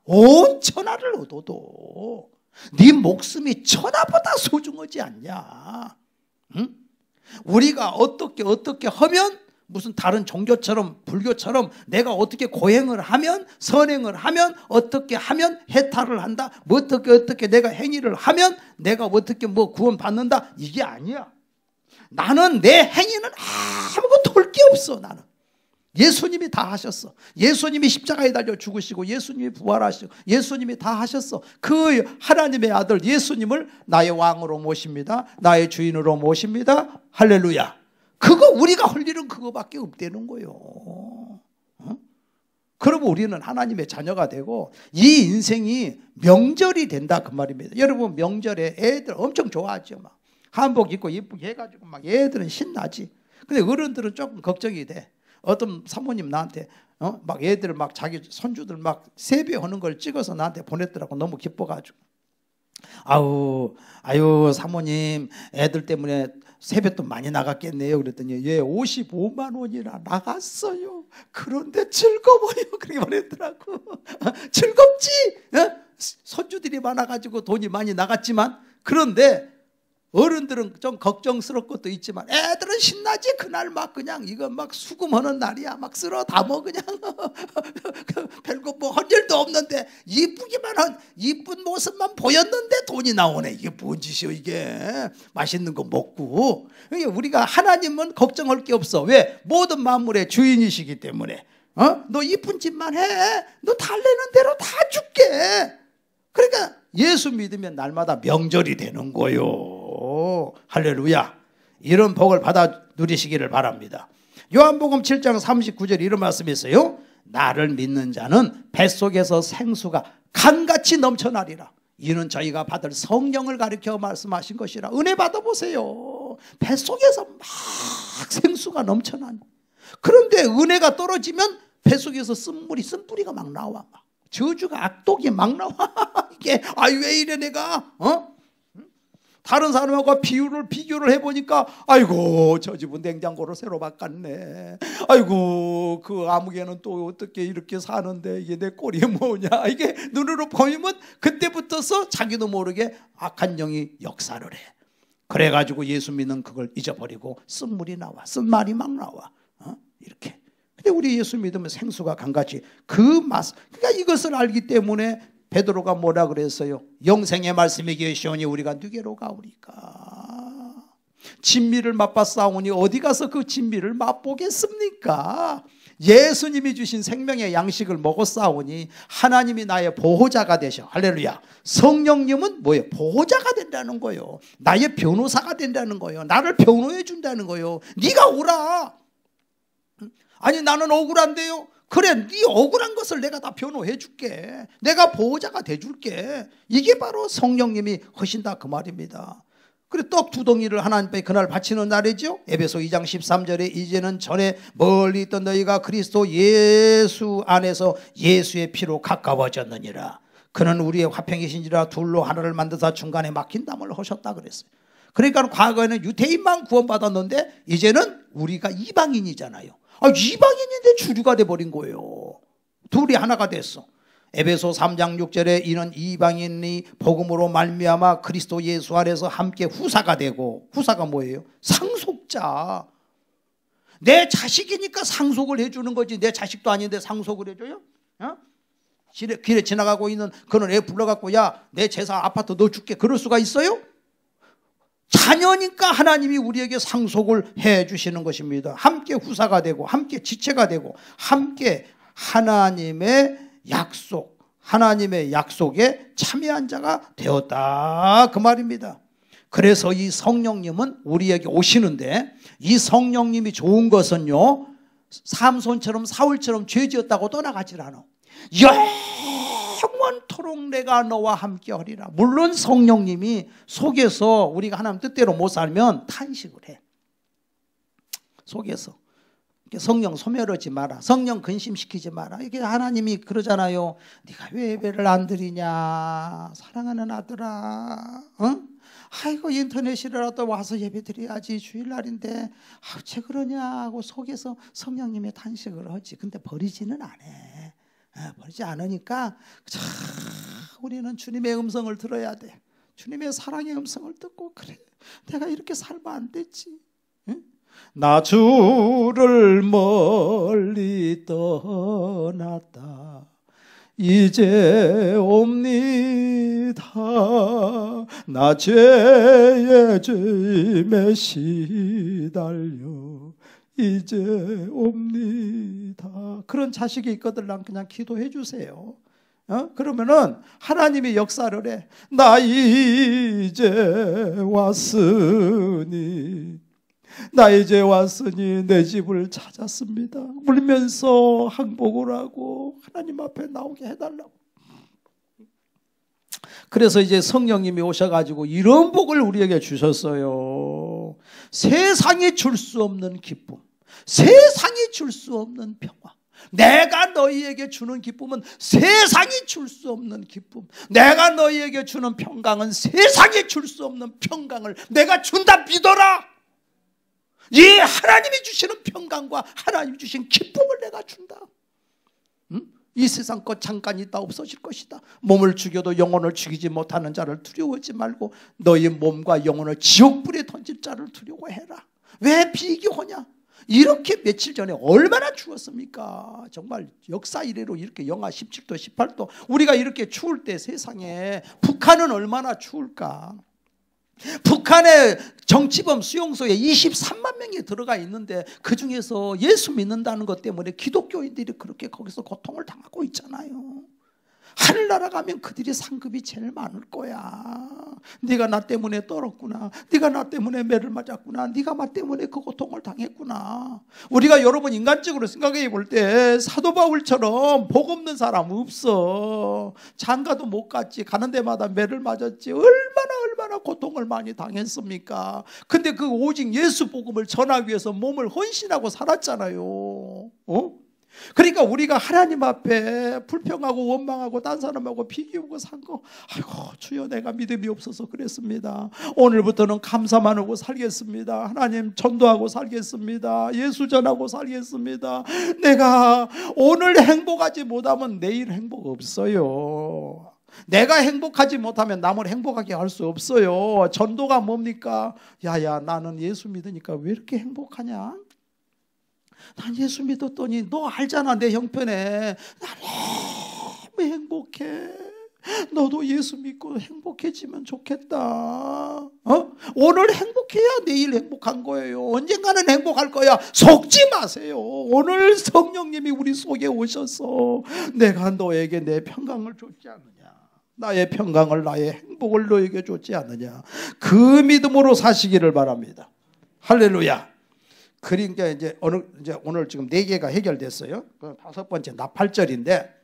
온 천하를 얻어도 네 목숨이 천하보다 소중하지 않냐. 응? 우리가 어떻게 하면 무슨 다른 종교처럼 불교처럼 내가 어떻게 고행을 하면 선행을 하면 어떻게 하면 해탈을 한다. 뭐 어떻게 내가 행위를 하면 내가 어떻게 뭐 구원받는다. 이게 아니야. 나는 내 행위는 아무것도 할 게 없어. 나는 예수님이 다 하셨어. 예수님이 십자가에 달려 죽으시고 예수님이 부활하시고 예수님이 다 하셨어. 그 하나님의 아들 예수님을 나의 왕으로 모십니다. 나의 주인으로 모십니다. 할렐루야. 그거 우리가 할 일은 그거밖에 없다는 거요. 그러면 우리는 하나님의 자녀가 되고 이 인생이 명절이 된다 그 말입니다. 여러분 명절에 애들 엄청 좋아하죠. 막 한복 입고 예쁘게 해가지고 막 애들은 신나지. 근데 어른들은 조금 걱정이 돼. 어떤 사모님 나한테 막 애들 막 자기 손주들 막 세배하는 걸 찍어서 나한테 보냈더라고. 너무 기뻐가지고. 아유 사모님 애들 때문에 세뱃돈 많이 나갔겠네요. 그랬더니 예 55만 원이나 나갔어요. 그런데 즐거워요. 그렇게 말했더라고. 즐겁지? 손주들이 많아가지고 돈이 많이 나갔지만 그런데 어른들은 좀 걱정스러울 것도 있지만 애들은 신나지. 그날 막 그냥 이거 막 수금하는 날이야. 막 쓸어 담어 그냥 별거 뭐 할 일도 없는데 이쁘기만 한 이쁜 모습만 보였는데 돈이 나오네. 이게 뭔 짓이요 이게. 맛있는 거 먹고. 우리가 하나님은 걱정할 게 없어. 왜? 모든 만물의 주인이시기 때문에. 너 이쁜 짓만 해. 너 달래는 대로 다 줄게. 그러니까 예수 믿으면 날마다 명절이 되는 거요. 할렐루야. 이런 복을 받아 누리시기를 바랍니다. 요한복음 7장 39절 이런 말씀이 있어요. 나를 믿는 자는 뱃속에서 생수가 강같이 넘쳐나리라. 이는 저희가 받을 성령을 가리켜 말씀하신 것이라. 은혜 받아보세요. 뱃속에서 막 생수가 넘쳐나니. 그런데 은혜가 떨어지면 뱃속에서 쓴뿌리가 막 나와. 저주가 악독이 막 나와. 이게 왜 이래 내가 다른 사람하고 비교를 해보니까 아이고 저 집은 냉장고를 새로 바꿨네. 아이고 그 아무개는 또 어떻게 이렇게 사는데 이게 내 꼴이 뭐냐. 이게 눈으로 보이면 그때부터서 자기도 모르게 악한 영이 역사를 해. 그래가지고 예수 믿는 그걸 잊어버리고 쓴물이 나와. 쓴 말이 막 나와. 이렇게. 근데 우리 예수 믿으면 생수가 강같이 그 맛. 그러니까 이것을 알기 때문에 베드로가 뭐라 그랬어요? 영생의 말씀이 계시오니 우리가 누게로 가오리까. 진미를 맛봤사오니 어디 가서 그 진미를 맛보겠습니까? 예수님이 주신 생명의 양식을 먹었사오니 하나님이 나의 보호자가 되셔. 할렐루야. 성령님은 뭐예요? 보호자가 된다는 거예요. 나의 변호사가 된다는 거예요. 나를 변호해 준다는 거예요. 네가 오라. 아니 나는 억울한데요. 그래 네 억울한 것을 내가 다 변호해 줄게. 내가 보호자가 돼 줄게. 이게 바로 성령님이 하신다 그 말입니다. 그래 떡 두 덩이를 하나님께 그날 바치는 날이죠. 에베소 2장 13절에 이제는 전에 멀리 있던 너희가 그리스도 예수 안에서 예수의 피로 가까워졌느니라. 그는 우리의 화평이신지라 둘로 하나를 만드사 중간에 막힌 담을 하셨다 그랬어요. 그러니까 과거에는 유대인만 구원받았는데 이제는 우리가 이방인이잖아요. 이방인인데 주류가 돼버린 거예요. 둘이 하나가 됐어. 에베소 3장 6절에 이는 이방인이 복음으로 말미암아 그리스도 예수 안에서 함께 후사가 되고. 후사가 뭐예요? 상속자. 내 자식이니까 상속을 해주는 거지. 내 자식도 아닌데 상속을 해줘요? 길에 지나가고 있는 그런 애 불러갖고 야 내 재산 아파트 너 줄게. 그럴 수가 있어요? 자녀니까 하나님이 우리에게 상속을 해 주시는 것입니다. 함께 후사가 되고 함께 지체가 되고 함께 하나님의 약속에 참여한 자가 되었다 그 말입니다. 그래서 이 성령님은 우리에게 오시는데 이 성령님이 좋은 것은요 삼손처럼 사울처럼 죄지었다고 떠나가질 않아. 영원토록 내가 너와 함께 하리라. 물론 성령님이 속에서 우리가 하나님 뜻대로 못 살면 탄식을 해. 속에서 성령 소멸하지 마라. 성령 근심시키지 마라. 이게 하나님이 그러잖아요. 네가 왜 예배를 안 드리냐 사랑하는 아들아. 아이고 인터넷이라도 와서 예배 드려야지 주일날인데 쟤 그러냐 하고 속에서 성령님의 탄식을 하지. 근데 버리지는 않아. 버리지 않으니까 우리는 주님의 음성을 들어야 돼. 주님의 사랑의 음성을 듣고 그래 내가 이렇게 살면 안 되지. 응? 나 주를 멀리 떠났다 이제 옵니다 나 죄의 짐에 시달려 이제 옵니다. 그런 자식이 있거든 그냥 기도해 주세요. 그러면은 하나님이 역사를 해. 나 이제 왔으니 내 집을 찾았습니다. 울면서 항복을 하고 하나님 앞에 나오게 해달라고. 그래서 이제 성령님이 오셔가지고 이런 복을 우리에게 주셨어요. 세상이 줄 수 없는 기쁨, 세상이 줄 수 없는 평화. 내가 너희에게 주는 기쁨은 세상이 줄 수 없는 기쁨, 내가 너희에게 주는 평강은 세상이 줄 수 없는 평강을 내가 준다 믿어라. 이 하나님이 주시는 평강과 하나님이 주신 기쁨을 내가 준다. 이 세상 것 잠깐 있다 없어질 것이다. 몸을 죽여도 영혼을 죽이지 못하는 자를 두려워하지 말고 너희 몸과 영혼을 지옥불에 던질 자를 두려워해라. 왜 비교하냐? 이렇게 며칠 전에 얼마나 추웠습니까? 정말 역사 이래로 이렇게 영하 17도 18도 우리가 이렇게 추울 때 세상에 북한은 얼마나 추울까? 북한의 정치범 수용소에 23만 명이 들어가 있는데 그 중에서 예수 믿는다는 것 때문에 기독교인들이 그렇게 거기서 고통을 당하고 있잖아요. 하늘나라 가면 그들이 상급이 제일 많을 거야. 네가 나 때문에 떨었구나, 네가 나 때문에 매를 맞았구나, 네가 나 때문에 그 고통을 당했구나. 우리가 여러분 인간적으로 생각해 볼 때 사도 바울처럼 복 없는 사람 없어. 장가도 못 갔지, 가는 데마다 매를 맞았지, 얼마나 고통을 많이 당했습니까? 근데 그 오직 예수 복음을 전하기 위해서 몸을 헌신하고 살았잖아요. 그러니까 우리가 하나님 앞에 불평하고 원망하고 딴 사람하고 비교하고 산 거, 아이고 주여 내가 믿음이 없어서 그랬습니다. 오늘부터는 감사만 하고 살겠습니다. 하나님 전도하고 살겠습니다. 예수 전하고 살겠습니다. 내가 오늘 행복하지 못하면 내일 행복 없어요. 내가 행복하지 못하면 남을 행복하게 할 수 없어요. 전도가 뭡니까? 야야 나는 예수 믿으니까 왜 이렇게 행복하냐? 난 예수 믿었더니 너 알잖아 내 형편에 나 너무 행복해. 너도 예수 믿고 행복해지면 좋겠다. 오늘 행복해야 내일 행복한 거예요. 언젠가는 행복할 거야. 속지 마세요. 오늘 성령님이 우리 속에 오셔서 내가 너에게 내 평강을 줬지 않느냐, 나의 평강을 나의 행복을 너에게 줬지 않느냐, 그 믿음으로 사시기를 바랍니다. 할렐루야. 그러니까 이제 오늘 지금 4개가 해결됐어요. 그 5번째 나팔절인데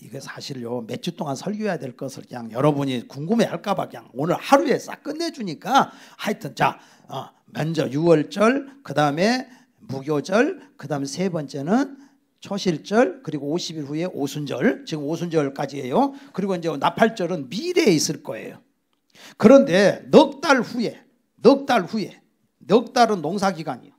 이게 사실요 몇 주 동안 설교해야 될 것을 그냥 여러분이 궁금해할까봐 그냥 오늘 하루에 싹 끝내주니까 하여튼 자 먼저 6월절, 그 다음에 무교절, 그 다음에 3번째는 초실절, 그리고 50일 후에 오순절, 지금 오순절까지예요. 그리고 이제 나팔절은 미래에 있을 거예요. 그런데 넉 달 후에 넉 달은 농사기간이에요.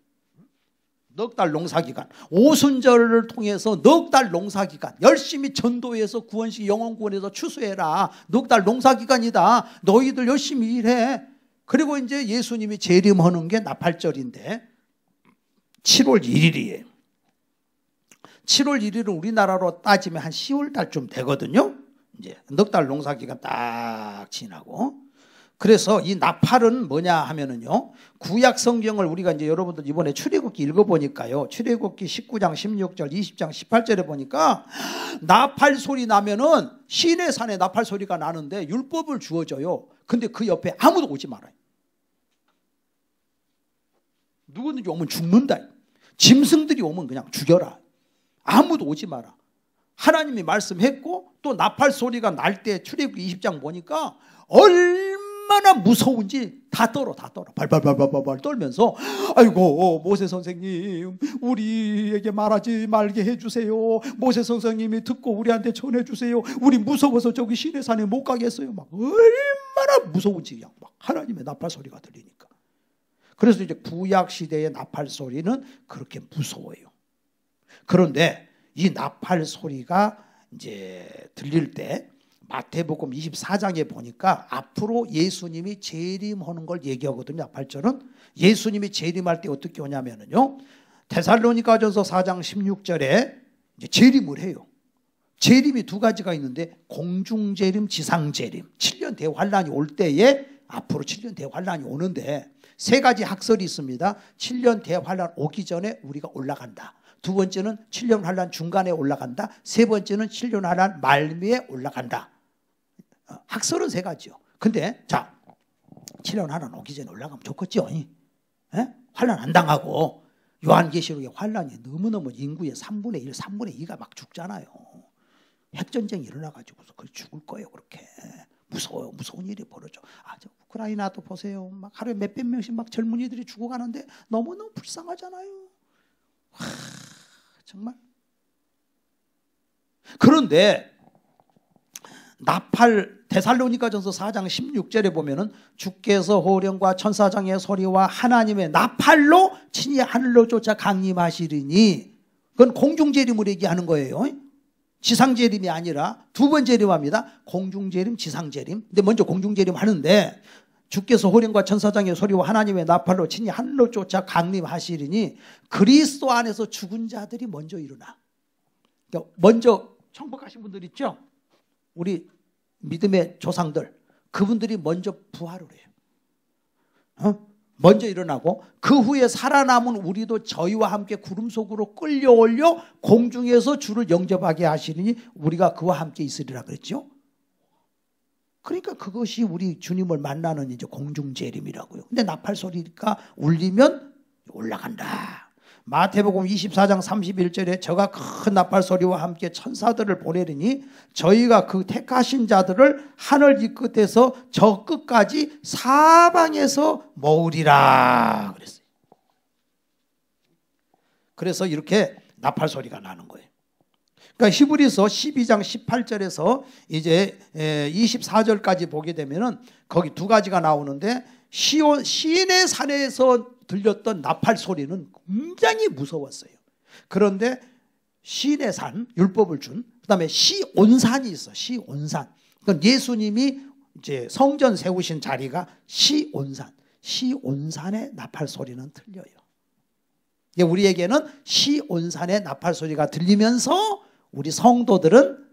넉 달 농사기간, 오순절을 통해서 넉 달 농사기간 열심히 전도해서 구원식 영혼구원해서 추수해라. 넉 달 농사기간이다. 너희들 열심히 일해. 그리고 이제 예수님이 재림하는 게 나팔절인데 7월 1일이에요 7월 1일은 우리나라로 따지면 한 10월 달쯤 되거든요. 이제 넉 달 농사기간 딱 지나고. 그래서 이 나팔은 뭐냐 하면은요, 구약 성경을 우리가 이제 여러분들 이번에 출애굽기 읽어보니까요, 출애굽기 19장 16절 20장 18절에 보니까 나팔 소리 나면은 시내산에 나팔 소리가 나는데 율법을 주어져요. 근데 그 옆에 아무도 오지 말아요. 누구든지 오면 죽는다. 짐승들이 오면 그냥 죽여라. 아무도 오지 마라. 하나님이 말씀했고, 또 나팔 소리가 날 때 출애굽기 20장 보니까 얼마나 무서운지 다 떨어. 발발발발발 떨면서, 아이고 모세 선생님 우리에게 말하지 말게 해주세요. 모세 선생님이 듣고 우리한테 전해주세요. 우리 무서워서 저기 시내산에 못 가겠어요. 막 얼마나 무서운지 그냥 막 하나님의 나팔 소리가 들리니까. 그래서 이제 구약 시대의 나팔 소리는 그렇게 무서워요. 그런데 이 나팔 소리가 이제 들릴 때 마태복음 24장에 보니까 앞으로 예수님이 재림하는 걸 얘기하거든요. 8절은 예수님이 재림할 때 어떻게 오냐면요, 데살로니가전서 4장 16절에 이제 재림을 해요. 재림이 두 가지가 있는데 공중재림, 지상재림. 7년 대환란이 올 때에 앞으로 7년 대환란이 오는데 세 가지 학설이 있습니다. 7년 대환란 오기 전에 우리가 올라간다. 두 번째는 7년 환란 중간에 올라간다. 세 번째는 7년 환란 말미에 올라간다. 학설은 세 가지요. 근데 자, 7년 환란 오기 전에 올라가면 좋겠죠. 환란 안 당하고. 요한계시록에 환란이 너무너무 인구의 3분의 1, 3분의 2가 막 죽잖아요. 핵전쟁이 일어나가지고서 그걸 죽을 거예요. 그렇게 무서워요. 무서운 일이 벌어져. 저 우크라이나도 보세요. 막 하루에 몇백 명씩 막 젊은이들이 죽어가는데 너무너무 불쌍하잖아요. 정말. 그런데 나팔, 데살로니가전서 4장 16절에 보면은 주께서 호령과 천사장의 소리와 하나님의 나팔로 친히 하늘로 쫓아 강림하시리니, 그건 공중재림을 얘기하는 거예요. 지상재림이 아니라 두 번 재림합니다. 공중재림, 지상재림. 근데 먼저 공중재림 하는데 주께서 호령과 천사장의 소리와 하나님의 나팔로 친히 하늘로 쫓아 강림하시리니 그리스도 안에서 죽은 자들이 먼저 일어나. 그러니까 먼저 천국하신 분들 있죠? 우리 믿음의 조상들, 그분들이 먼저 부활을 해요. 먼저 일어나고 그 후에 살아남은 우리도 저희와 함께 구름 속으로 끌려올려 공중에서 주를 영접하게 하시니 우리가 그와 함께 있으리라 그랬죠. 그러니까 그것이 우리 주님을 만나는 이제 공중재림이라고요. 근데 나팔 소리가 울리면 올라간다. 마태복음 24장 31절에 저가 큰 나팔 소리와 함께 천사들을 보내리니 저희가 그 택하신 자들을 하늘 이 끝에서 저 끝까지 사방에서 모으리라 그랬어요. 그래서 이렇게 나팔 소리가 나는 거예요. 그러니까 히브리서 12장 18절에서 이제 24절까지 보게 되면은 거기 두 가지가 나오는데 시인의 산에서 들렸던 나팔 소리는 굉장히 무서웠어요. 그런데 시인의 산, 율법을 준, 그다음에 시온산이 있어. 시온산. 그러니까 예수님이 이제 성전 세우신 자리가 시온산. 시온산의 나팔 소리는 틀려요. 우리에게는 시온산의 나팔 소리가 들리면서 우리 성도들은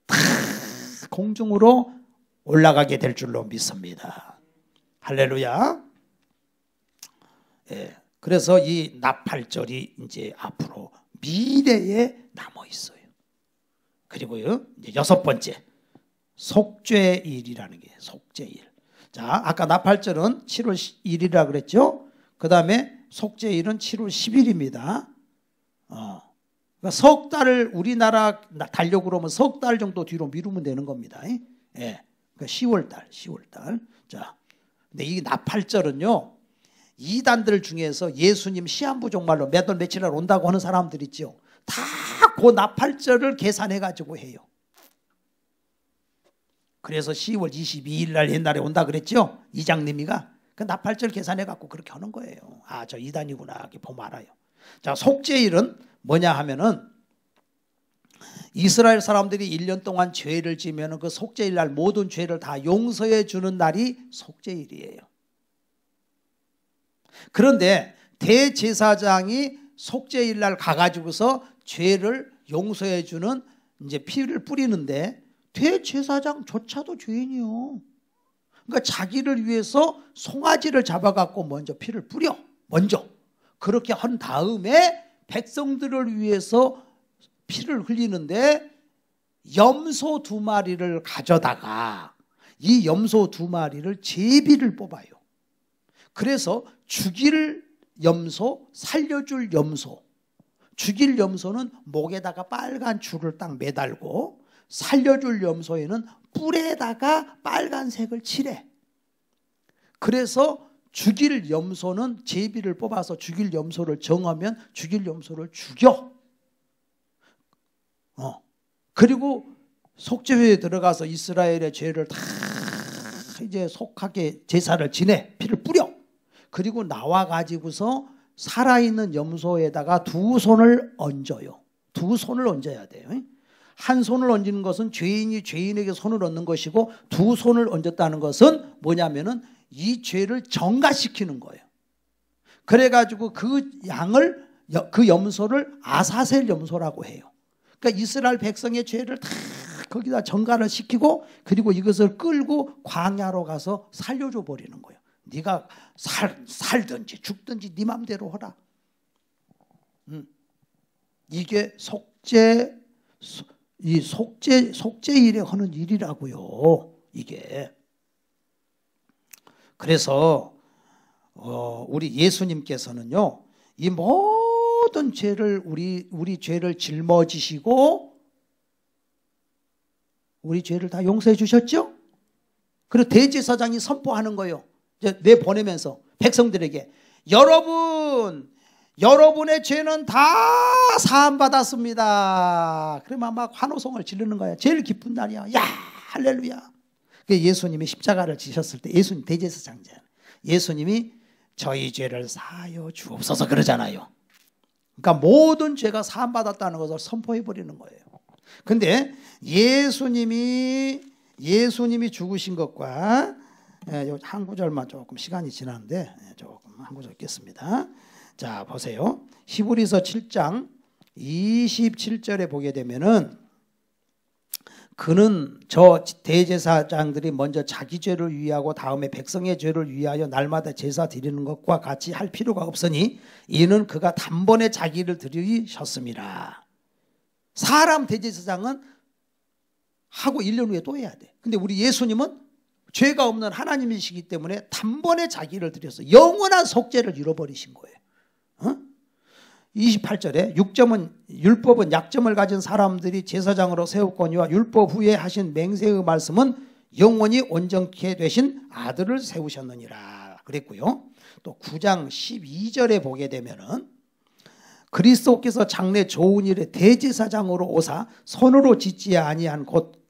다 공중으로 올라가게 될 줄로 믿습니다. 할렐루야. 그래서 이 나팔절이 이제 앞으로 미래에 남아 있어요. 그리고요, 이제 여섯 번째, 속죄일이라는 게 속죄일. 자, 아까 나팔절은 7월 1일이라 그랬죠. 그 다음에 속죄일은 7월 10일입니다. 그러니까 석 달을 우리나라 달려고 그러면 석 달 정도 뒤로 미루면 되는 겁니다. 그러니까 10월달. 자, 근데 이 나팔절은요, 이단들 중에서 예수님 시한부 종말로 몇 월 며칠 날 온다고 하는 사람들 있죠. 다 그 나팔절을 계산해 가지고 해요. 그래서 10월 22일 날 옛날에 온다 그랬죠. 이장님이가 그 나팔절 계산해 갖고 그렇게 하는 거예요. 저 이단이구나 이렇게 보면 알아요. 자, 속죄일은 뭐냐 하면은 이스라엘 사람들이 1년 동안 죄를 지면은 그 속죄일 날 모든 죄를 다 용서해 주는 날이 속죄일이에요. 그런데 대제사장이 속죄일 날 가가지고서 죄를 용서해 주는 이제 피를 뿌리는데 대제사장조차도 죄인이요. 그러니까 자기를 위해서 송아지를 잡아갖고 먼저 피를 뿌려. 먼저. 그렇게 한 다음에 백성들을 위해서 피를 흘리는데 염소 2마리를 가져다가 이 염소 2마리를 제비를 뽑아요. 그래서 죽일 염소, 살려줄 염소. 죽일 염소는 목에다가 빨간 줄을 딱 매달고 살려줄 염소에는 뿔에다가 빨간색을 칠해. 그래서 죽일 염소는 제비를 뽑아서 죽일 염소를 정하면 죽일 염소를 죽여. 그리고 속죄회에 들어가서 이스라엘의 죄를 다 이제 속하게 제사를 지내. 피를 뿌려. 그리고 나와 가지고서 살아있는 염소에다가 2손을 얹어요. 2손을 얹어야 돼요. 한 손을 얹는 것은 죄인이 죄인에게 손을 얹는 것이고 두 손을 얹었다는 것은 뭐냐면은 이 죄를 정가시키는 거예요. 그래가지고 그 양을 그 염소를 아사셀 염소라고 해요. 그러니까 이스라엘 백성의 죄를 다 거기다 정가를 시키고 그리고 이것을 끌고 광야로 가서 살려줘 버리는 거예요. 네가 살든지 죽든지 네 맘대로 해라. 이게 속죄 일에 하는 일이라고요. 이게. 그래서 우리 예수님께서는요, 이 모든 죄를 우리 죄를 짊어지시고 우리 죄를 다 용서해 주셨죠? 그리고 대제사장이 선포하는 거예요. 내 보내면서 백성들에게 여러분의 죄는 다 사함받았습니다. 그러면 막 환호성을 지르는 거야. 제일 기쁜 날이야. 야, 할렐루야. 예수님이 십자가를 지셨을 때 예수님 대제사장이잖아요. 예수님이 저희 죄를 사하여 주옵소서 그러잖아요. 그러니까 모든 죄가 사함받았다는 것을 선포해 버리는 거예요. 근데 예수님이 죽으신 것과 한 구절만 조금 시간이 지났는데 조금 한 구절 읽겠습니다. 자, 보세요. 히브리서 7장 27절에 보게 되면은 그는 저 대제사장들이 먼저 자기 죄를 위하고 다음에 백성의 죄를 위하여 날마다 제사 드리는 것과 같이 할 필요가 없으니 이는 그가 단번에 자기를 드리셨습니다. 사람 대제사장은 하고 1년 후에 또 해야 돼. 근데 우리 예수님은 죄가 없는 하나님이시기 때문에 단번에 자기를 드렸어요. 영원한 속죄를 잃어버리신 거예요. 28절에 율법은 약점을 가진 사람들이 제사장으로 세웠거니와 율법 후에 하신 맹세의 말씀은 영원히 온전케 되신 아들을 세우셨느니라 그랬고요. 또 9장 12절에 보게 되면은 그리스도께서 장래 좋은 일에 대제사장으로 오사 손으로 짓지 아니한 곧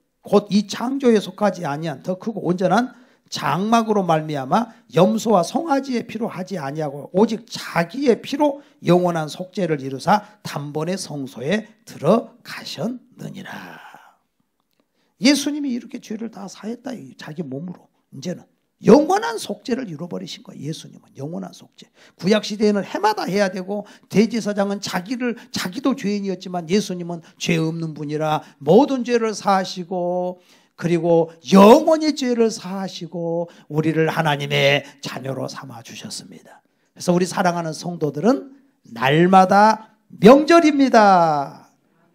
이 창조에 속하지 아니한 더 크고 온전한 장막으로 말미암아 염소와 송아지의 피로 하지 아니하고 오직 자기의 피로 영원한 속죄를 이루사 단번에 성소에 들어가셨느니라. 예수님이 이렇게 죄를 다 사했다. 자기 몸으로. 이제는 영원한 속죄를 이루어버리신 거예요. 예수님은 영원한 속죄. 구약시대에는 해마다 해야 되고 대제사장은 자기도 죄인이었지만 예수님은 죄 없는 분이라 모든 죄를 사하시고 그리고 영원히 죄를 사하시고 우리를 하나님의 자녀로 삼아 주셨습니다. 그래서 우리 사랑하는 성도들은 날마다 명절입니다.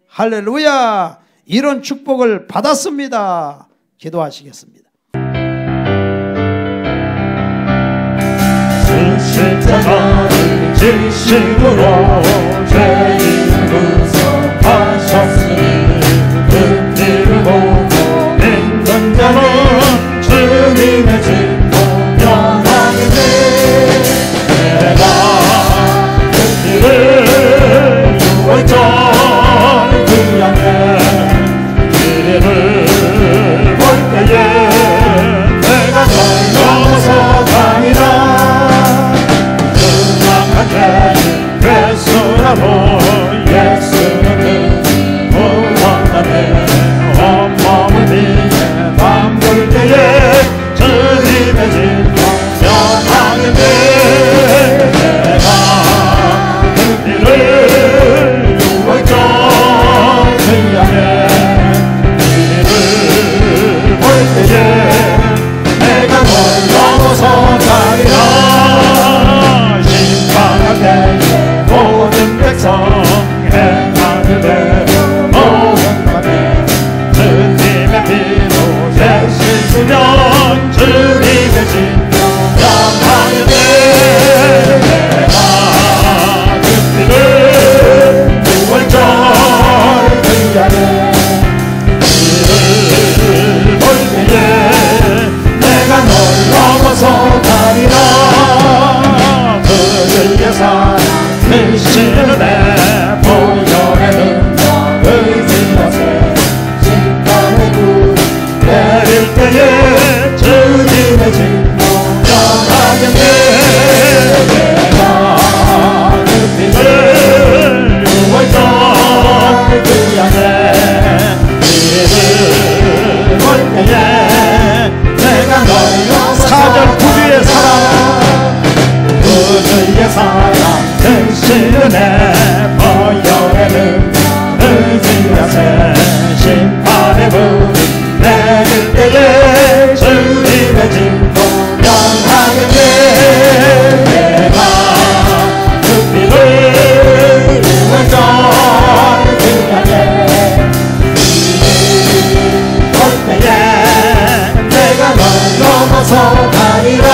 할렐루야. 이런 축복을 받았습니다. 기도하시겠습니다. 십자가를 지심으로 죄인을 구속하셨으니 그 피를 보고 믿는 자는 주님의 진노 면하게 돼. 내가 그 피를 6월절 그 양의 이름을 볼 때에 주의 사랑 되시는 내 보혈의 의지하세 심판의 불이 내릴 때에 주님의 진노 명하겠네. 내가 그 피를 완전 그하게 올 때에 내가 널 넘어서 가리라.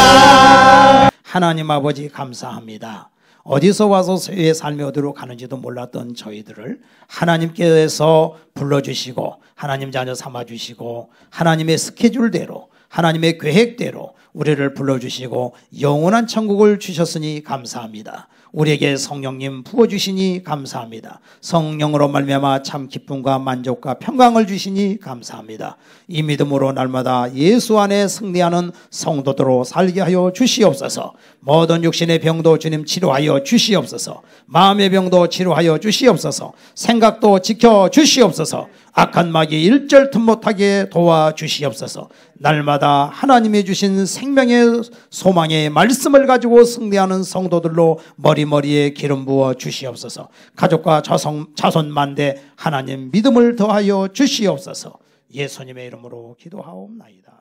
하나님 아버지 감사합니다. 어디서 와서 새 삶이 어디로 가는지도 몰랐던 저희들을 하나님께서 불러주시고 하나님 자녀 삼아주시고 하나님의 스케줄대로 하나님의 계획대로 우리를 불러주시고 영원한 천국을 주셨으니 감사합니다. 우리에게 성령님 부어주시니 감사합니다. 성령으로 말미암아 참 기쁨과 만족과 평강을 주시니 감사합니다. 이 믿음으로 날마다 예수 안에 승리하는 성도들로 살게 하여 주시옵소서. 모든 육신의 병도 주님 치료하여 주시옵소서. 마음의 병도 치료하여 주시옵소서. 생각도 지켜 주시옵소서. 악한 마귀 일절 틈 못하게 도와주시옵소서. 날마다 하나님이 주신 생명의 소망의 말씀을 가지고 승리하는 성도들로 머리머리에 기름 부어 주시옵소서. 가족과 자손 만대 하나님 믿음을 더하여 주시옵소서. 예수님의 이름으로 기도하옵나이다.